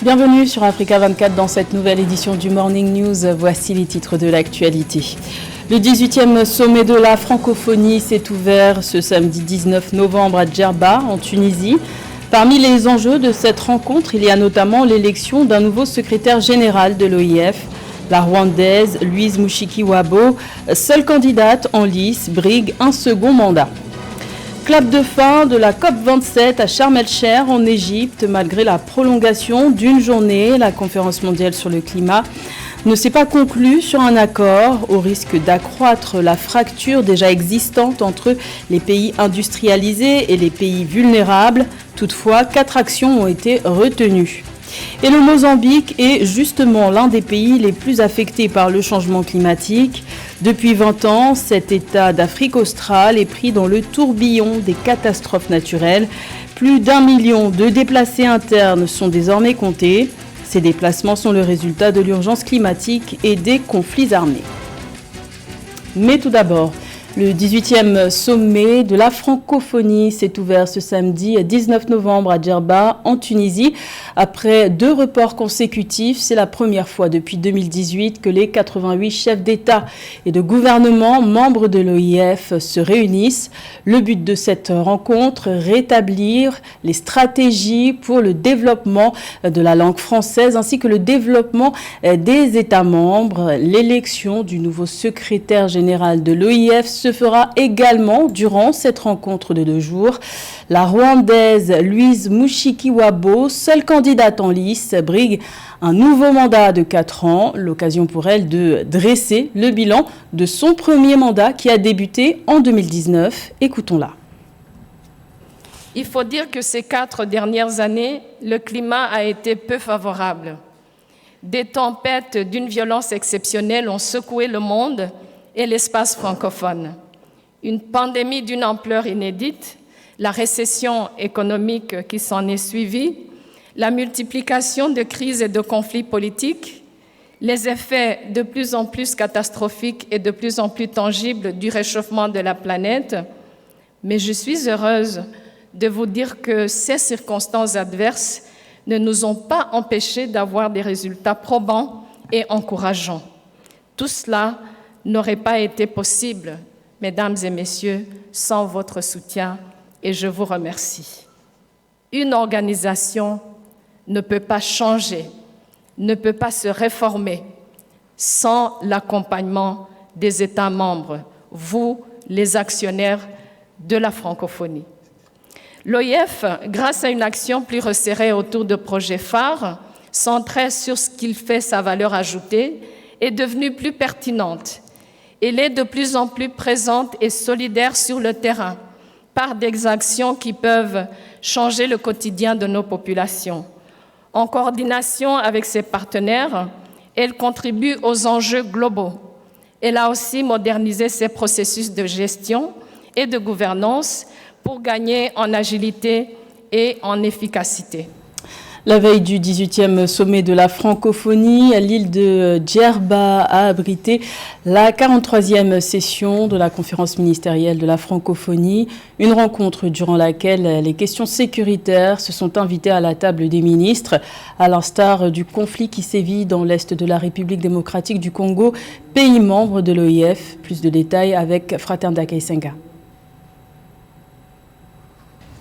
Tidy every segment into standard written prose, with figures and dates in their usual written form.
Bienvenue sur Africa 24 dans cette nouvelle édition du Morning News. Voici les titres de l'actualité. Le 18e sommet de la francophonie s'est ouvert ce samedi 19 novembre à Djerba, en Tunisie. Parmi les enjeux de cette rencontre, il y a notamment l'élection d'un nouveau secrétaire général de l'OIF. La Rwandaise Louise Mushikiwabo, seule candidate en lice, brigue un second mandat. Clap de fin de la COP27 à Sharm el-Sheikh en Égypte. Malgré la prolongation d'une journée, la conférence mondiale sur le climat ne s'est pas conclue sur un accord, au risque d'accroître la fracture déjà existante entre les pays industrialisés et les pays vulnérables. Toutefois, 4 actions ont été retenues. Et le Mozambique est justement l'un des pays les plus affectés par le changement climatique. Depuis 20 ans, cet État d'Afrique australe est pris dans le tourbillon des catastrophes naturelles. Plus d'1 million de déplacés internes sont désormais comptés. Ces déplacements sont le résultat de l'urgence climatique et des conflits armés. Mais tout d'abord, le 18e sommet de la francophonie s'est ouvert ce samedi 19 novembre à Djerba, en Tunisie. Après 2 reports consécutifs, c'est la première fois depuis 2018 que les 88 chefs d'État et de gouvernement membres de l'OIF se réunissent. Le but de cette rencontre, rétablir les stratégies pour le développement de la langue française ainsi que le développement des États membres. L'élection du nouveau secrétaire général de l'OIF se fera également durant cette rencontre de 2 jours. La Rwandaise Louise Mushikiwabo, seule candidate en lice, brigue un nouveau mandat de 4 ans. L'occasion pour elle de dresser le bilan de son premier mandat qui a débuté en 2019. Écoutons-la. Il faut dire que ces 4 dernières années, le climat a été peu favorable. Des tempêtes d'une violence exceptionnelle ont secoué le monde et l'espace francophone. Une pandémie d'une ampleur inédite, la récession économique qui s'en est suivie, la multiplication de crises et de conflits politiques, les effets de plus en plus catastrophiques et de plus en plus tangibles du réchauffement de la planète. Mais je suis heureuse de vous dire que ces circonstances adverses ne nous ont pas empêchés d'avoir des résultats probants et encourageants. Tout cela n'aurait pas été possible, mesdames et messieurs, sans votre soutien, et je vous remercie. Une organisation ne peut pas changer, ne peut pas se réformer sans l'accompagnement des États membres, vous, les actionnaires de la francophonie. L'OIF, grâce à une action plus resserrée autour de projets phares, centrés sur ce qui fait sa valeur ajoutée, est devenue plus pertinente. Elle est de plus en plus présente et solidaire sur le terrain par des actions qui peuvent changer le quotidien de nos populations. En coordination avec ses partenaires, elle contribue aux enjeux globaux. Elle a aussi modernisé ses processus de gestion et de gouvernance pour gagner en agilité et en efficacité. La veille du 18e sommet de la francophonie, l'île de Djerba a abrité la 43e session de la conférence ministérielle de la francophonie, une rencontre durant laquelle les questions sécuritaires se sont invitées à la table des ministres, à l'instar du conflit qui sévit dans l'est de la République démocratique du Congo, pays membre de l'OIF. Plus de détails avec Fraternda Kaisenga.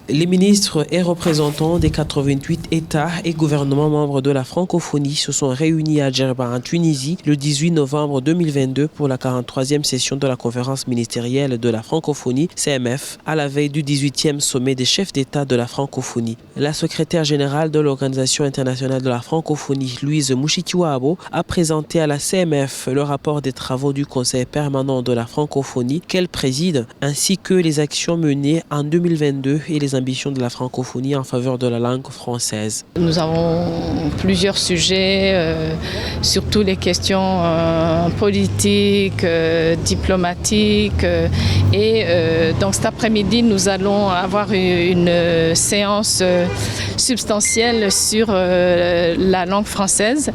Les ministres et représentants des 88 États et gouvernements membres de la francophonie se sont réunis à Djerba en Tunisie le 18 novembre 2022 pour la 43e session de la conférence ministérielle de la francophonie, CMF, à la veille du 18e sommet des chefs d'État de la francophonie. La secrétaire générale de l'Organisation internationale de la francophonie, Louise Mushikiwabo, a présenté à la CMF le rapport des travaux du Conseil permanent de la francophonie qu'elle préside, ainsi que les actions menées en 2022 et les ambitions de la francophonie en faveur de la langue française. Nous avons plusieurs sujets, surtout les questions politiques, diplomatiques. Donc cet après-midi, nous allons avoir une séance substantielle sur la langue française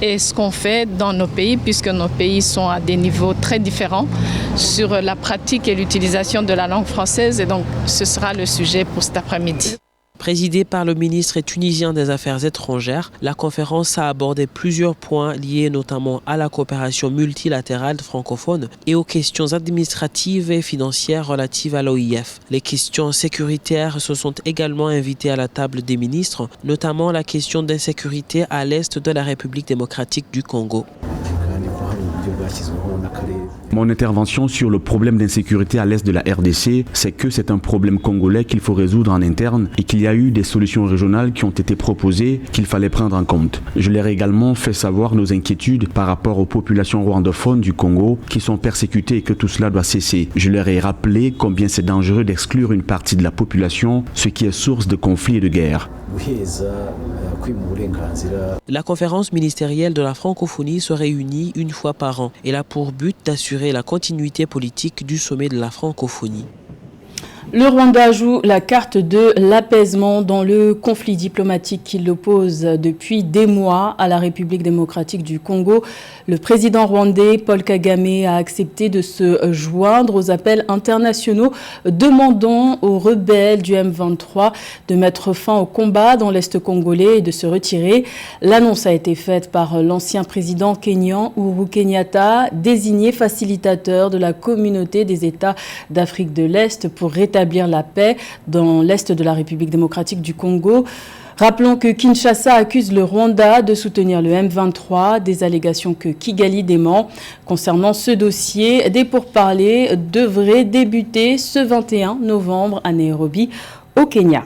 et ce qu'on fait dans nos pays, puisque nos pays sont à des niveaux très différents sur la pratique et l'utilisation de la langue française. Et donc ce sera le sujet pour cet après-midi. Présidée par le ministre tunisien des Affaires étrangères, la conférence a abordé plusieurs points liés notamment à la coopération multilatérale francophone et aux questions administratives et financières relatives à l'OIF. Les questions sécuritaires se sont également invitées à la table des ministres, notamment la question d'insécurité à l'est de la République démocratique du Congo. Mon intervention sur le problème d'insécurité à l'est de la RDC, c'est que c'est un problème congolais qu'il faut résoudre en interne et qu'il y a eu des solutions régionales qui ont été proposées qu'il fallait prendre en compte. Je leur ai également fait savoir nos inquiétudes par rapport aux populations rwandophones du Congo qui sont persécutées et que tout cela doit cesser. Je leur ai rappelé combien c'est dangereux d'exclure une partie de la population, ce qui est source de conflits et de guerres. La conférence ministérielle de la francophonie se réunit une fois par an. Elle a pour but d'assurer la continuité politique du sommet de la francophonie. Le Rwanda joue la carte de l'apaisement dans le conflit diplomatique qui l'oppose depuis des mois à la République démocratique du Congo. Le président rwandais Paul Kagame a accepté de se joindre aux appels internationaux demandant aux rebelles du M23 de mettre fin au combat dans l'Est congolais et de se retirer. L'annonce a été faite par l'ancien président kényan Uhuru Kenyatta, désigné facilitateur de la communauté des États d'Afrique de l'Est pour rétablir la paix dans l'est de la République démocratique du Congo. Rappelons que Kinshasa accuse le Rwanda de soutenir le M23, des allégations que Kigali dément. Concernant ce dossier, des pourparlers devraient débuter ce 21 novembre à Nairobi, au Kenya.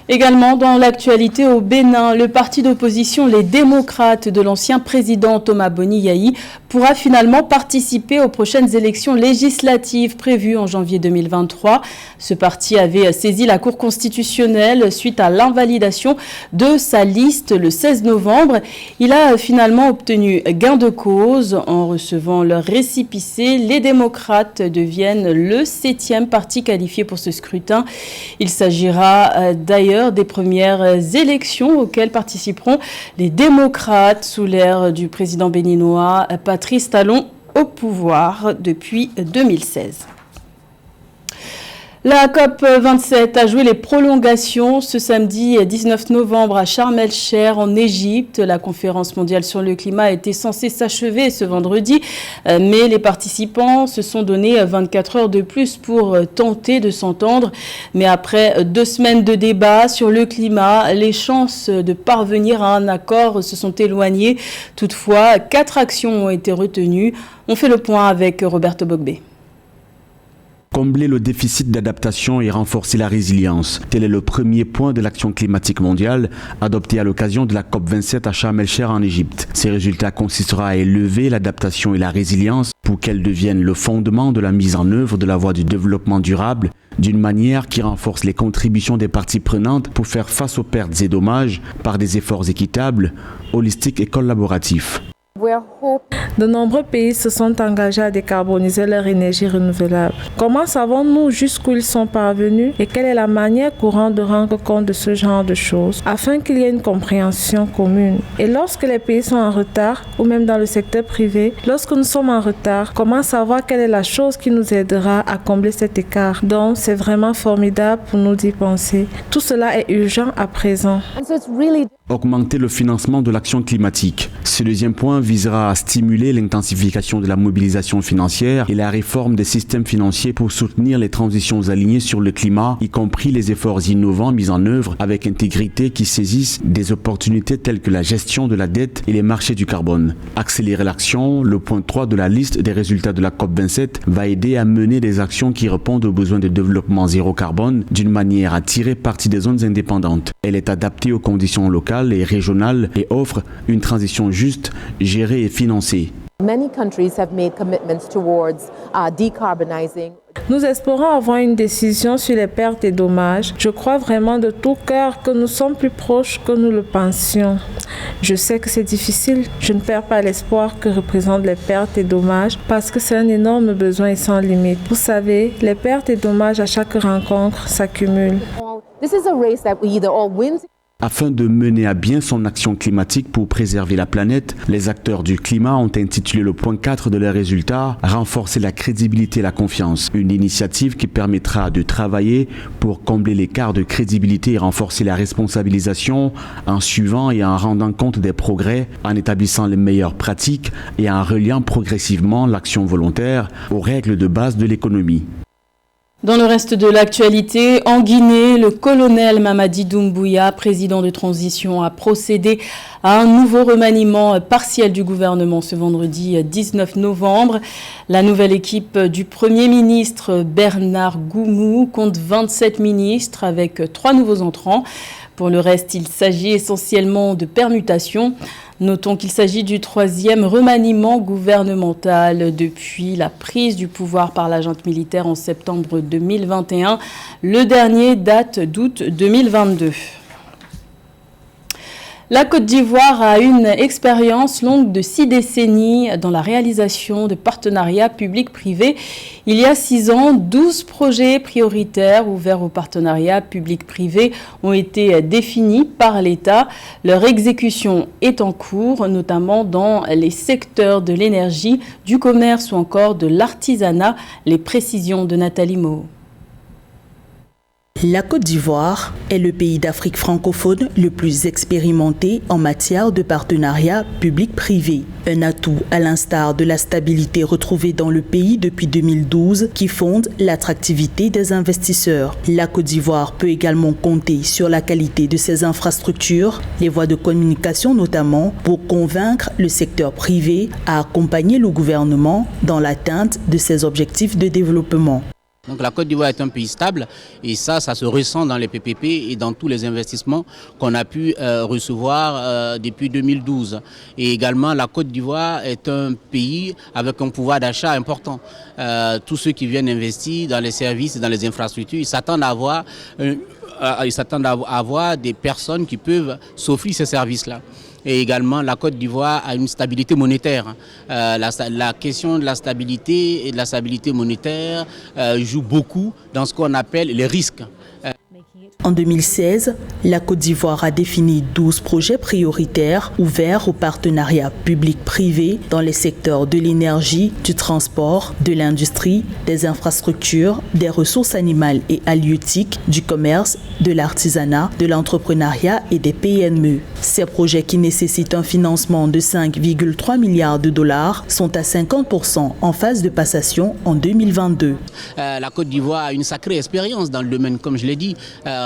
Également dans l'actualité au Bénin, le parti d'opposition Les Démocrates de l'ancien président Thomas Boni Yayi pourra finalement participer aux prochaines élections législatives prévues en janvier 2023. Ce parti avait saisi la Cour constitutionnelle suite à l'invalidation de sa liste le 16 novembre. Il a finalement obtenu gain de cause en recevant leur récépissé. Les démocrates deviennent le 7e parti qualifié pour ce scrutin. Il s'agira d'ailleurs des premières élections auxquelles participeront les démocrates sous l'ère du président béninois Patrice Talon au pouvoir depuis 2016. La COP27 a joué les prolongations ce samedi 19 novembre à Sharm el-Sheikh en Égypte. La conférence mondiale sur le climat était censée s'achever ce vendredi, mais les participants se sont donné 24 heures de plus pour tenter de s'entendre. Mais après 2 semaines de débats sur le climat, les chances de parvenir à un accord se sont éloignées. Toutefois, 4 actions ont été retenues. On fait le point avec Roberto Bogbe. Combler le déficit d'adaptation et renforcer la résilience. Tel est le premier point de l'action climatique mondiale adopté à l'occasion de la COP27 à Sharm el-Sheikh en Égypte. Ces résultats consisteront à élever l'adaptation et la résilience pour qu'elles deviennent le fondement de la mise en œuvre de la voie du développement durable d'une manière qui renforce les contributions des parties prenantes pour faire face aux pertes et dommages par des efforts équitables, holistiques et collaboratifs. De nombreux pays se sont engagés à décarboniser leur énergie renouvelable. Comment savons-nous jusqu'où ils sont parvenus et quelle est la manière courante de rendre compte de ce genre de choses afin qu'il y ait une compréhension commune? Et lorsque les pays sont en retard, ou même dans le secteur privé, lorsque nous sommes en retard, comment savoir quelle est la chose qui nous aidera à combler cet écart? Donc, c'est vraiment formidable pour nous d'y penser. Tout cela est urgent à présent. Augmenter le financement de l'action climatique. Ce deuxième point visera à stimuler l'intensification de la mobilisation financière et la réforme des systèmes financiers pour soutenir les transitions alignées sur le climat, y compris les efforts innovants mis en œuvre avec intégrité qui saisissent des opportunités telles que la gestion de la dette et les marchés du carbone. Accélérer l'action, le point 3 de la liste des résultats de la COP27, va aider à mener des actions qui répondent aux besoins de développement zéro carbone d'une manière à tirer parti des zones indépendantes. Elle est adaptée aux conditions locales et régionales et offre une transition juste, gérée et financée. Nous espérons avoir une décision sur les pertes et dommages. Je crois vraiment de tout cœur que nous sommes plus proches que nous le pensions. Je sais que c'est difficile. Je ne perds pas l'espoir que représentent les pertes et dommages parce que c'est un énorme besoin et sans limite. Vous savez, les pertes et dommages à chaque rencontre s'accumulent. Afin de mener à bien son action climatique pour préserver la planète, les acteurs du climat ont intitulé le point 4 de leurs résultats « Renforcer la crédibilité et la confiance ». Une initiative qui permettra de travailler pour combler l'écart de crédibilité et renforcer la responsabilisation en suivant et en rendant compte des progrès, en établissant les meilleures pratiques et en reliant progressivement l'action volontaire aux règles de base de l'économie. Dans le reste de l'actualité, en Guinée, le colonel Mamadi Doumbouya, président de transition, a procédé à un nouveau remaniement partiel du gouvernement ce vendredi 19 novembre. La nouvelle équipe du Premier ministre Bernard Goumou compte 27 ministres avec 3 nouveaux entrants. Pour le reste, il s'agit essentiellement de permutations. Notons qu'il s'agit du 3e remaniement gouvernemental depuis la prise du pouvoir par la junte militaire en septembre 2021. Le dernier date d'août 2022. La Côte d'Ivoire a une expérience longue de 6 décennies dans la réalisation de partenariats publics-privés. Il y a 6 ans, 12 projets prioritaires ouverts aux partenariats publics-privés ont été définis par l'État. Leur exécution est en cours, notamment dans les secteurs de l'énergie, du commerce ou encore de l'artisanat. Les précisions de Nathalie Moe. La Côte d'Ivoire est le pays d'Afrique francophone le plus expérimenté en matière de partenariat public-privé. Un atout à l'instar de la stabilité retrouvée dans le pays depuis 2012 qui fonde l'attractivité des investisseurs. La Côte d'Ivoire peut également compter sur la qualité de ses infrastructures, les voies de communication notamment, pour convaincre le secteur privé à accompagner le gouvernement dans l'atteinte de ses objectifs de développement. Donc la Côte d'Ivoire est un pays stable et ça se ressent dans les PPP et dans tous les investissements qu'on a pu recevoir depuis 2012. Et également la Côte d'Ivoire est un pays avec un pouvoir d'achat important. Tous ceux qui viennent investir dans les services et dans les infrastructures, ils s'attendent à avoir des personnes qui peuvent s'offrir ces services-là. Et également, la Côte d'Ivoire a une stabilité monétaire. La question de la stabilité et de la stabilité monétaire joue beaucoup dans ce qu'on appelle les risques. En 2016, la Côte d'Ivoire a défini 12 projets prioritaires ouverts au partenariat public-privé dans les secteurs de l'énergie, du transport, de l'industrie, des infrastructures, des ressources animales et halieutiques, du commerce, de l'artisanat, de l'entrepreneuriat et des PME. Ces projets qui nécessitent un financement de 5,3 milliards de dollars sont à 50% en phase de passation en 2022. La Côte d'Ivoire a une sacrée expérience dans le domaine, comme je l'ai dit.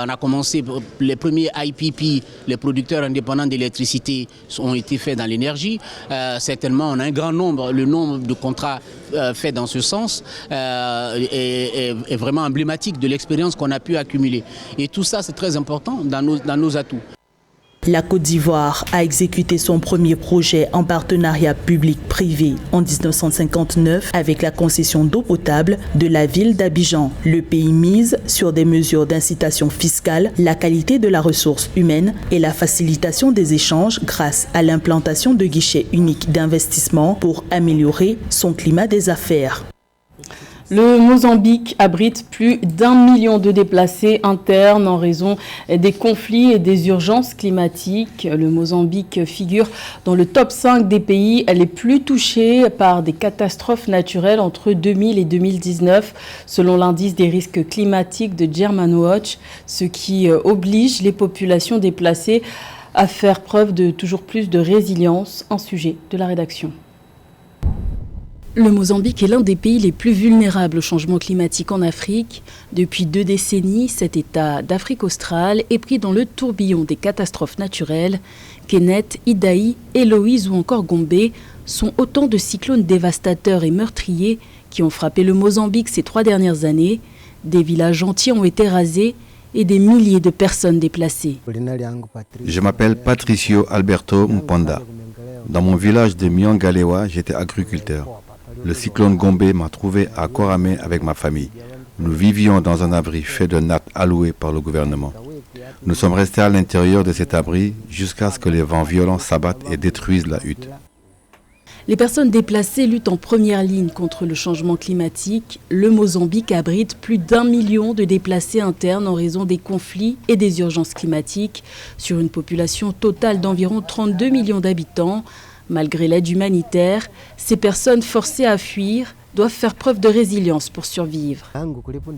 On a commencé, les premiers IPP, les producteurs indépendants d'électricité, ont été faits dans l'énergie. Certainement, on a un grand nombre, le nombre de contrats faits dans ce sens est vraiment emblématique de l'expérience qu'on a pu accumuler. Et tout ça, c'est très important dans nos atouts. La Côte d'Ivoire a exécuté son premier projet en partenariat public-privé en 1959 avec la concession d'eau potable de la ville d'Abidjan. Le pays mise sur des mesures d'incitation fiscale, la qualité de la ressource humaine et la facilitation des échanges grâce à l'implantation de guichets uniques d'investissement pour améliorer son climat des affaires. Le Mozambique abrite plus d'1 million de déplacés internes en raison des conflits et des urgences climatiques. Le Mozambique figure dans le top 5 des pays les plus touchés par des catastrophes naturelles entre 2000 et 2019, selon l'indice des risques climatiques de Germanwatch, ce qui oblige les populations déplacées à faire preuve de toujours plus de résilience. Un sujet de la rédaction. Le Mozambique est l'un des pays les plus vulnérables au changement climatique en Afrique. Depuis 2 décennies, cet État d'Afrique australe est pris dans le tourbillon des catastrophes naturelles. Kenneth, Idaï, Héloïse ou encore Gombe sont autant de cyclones dévastateurs et meurtriers qui ont frappé le Mozambique ces 3 dernières années. Des villages entiers ont été rasés et des milliers de personnes déplacées. Je m'appelle Patricio Alberto Mponda. Dans mon village de Miangalewa, j'étais agriculteur. Le cyclone Gombe m'a trouvé à Korame avec ma famille. Nous vivions dans un abri fait de nattes allouées par le gouvernement. Nous sommes restés à l'intérieur de cet abri jusqu'à ce que les vents violents s'abattent et détruisent la hutte. Les personnes déplacées luttent en première ligne contre le changement climatique. Le Mozambique abrite plus d'1 million de déplacés internes en raison des conflits et des urgences climatiques sur une population totale d'environ 32 millions d'habitants. Malgré l'aide humanitaire, ces personnes forcées à fuir doivent faire preuve de résilience pour survivre.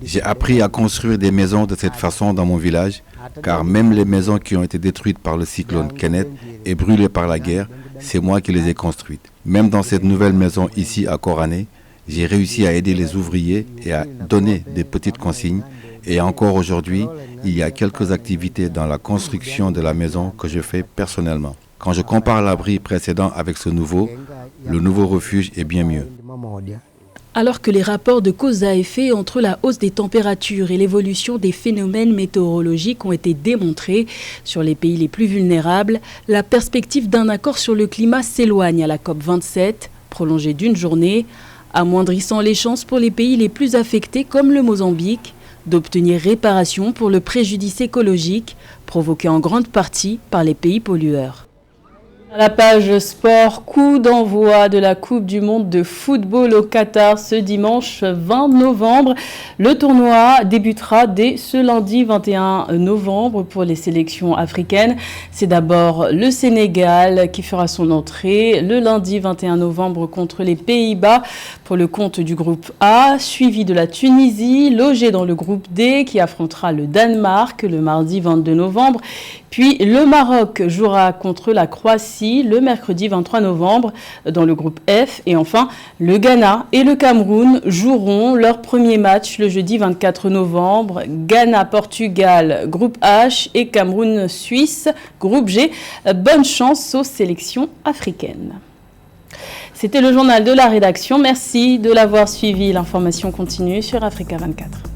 J'ai appris à construire des maisons de cette façon dans mon village, car même les maisons qui ont été détruites par le cyclone Kenneth et brûlées par la guerre, c'est moi qui les ai construites. Même dans cette nouvelle maison ici à Korané, j'ai réussi à aider les ouvriers et à donner des petites consignes. Et encore aujourd'hui, il y a quelques activités dans la construction de la maison que je fais personnellement. Quand je compare l'abri précédent avec ce nouveau, le nouveau refuge est bien mieux. Alors que les rapports de cause à effet entre la hausse des températures et l'évolution des phénomènes météorologiques ont été démontrés sur les pays les plus vulnérables, la perspective d'un accord sur le climat s'éloigne à la COP27, prolongée d'une journée, amoindrissant les chances pour les pays les plus affectés comme le Mozambique d'obtenir réparation pour le préjudice écologique provoqué en grande partie par les pays pollueurs. À la page sport, coup d'envoi de la Coupe du monde de football au Qatar ce dimanche 20 novembre. Le tournoi débutera dès ce lundi 21 novembre pour les sélections africaines. C'est d'abord le Sénégal qui fera son entrée le lundi 21 novembre contre les Pays-Bas pour le compte du groupe A, suivi de la Tunisie, logée dans le groupe D qui affrontera le Danemark le mardi 22 novembre. Puis le Maroc jouera contre la Croatie le mercredi 23 novembre dans le groupe F. Et enfin, le Ghana et le Cameroun joueront leur premier match le jeudi 24 novembre. Ghana-Portugal, groupe H et Cameroun-Suisse, groupe G. Bonne chance aux sélections africaines. C'était le journal de la rédaction. Merci de l'avoir suivi. L'information continue sur Africa 24.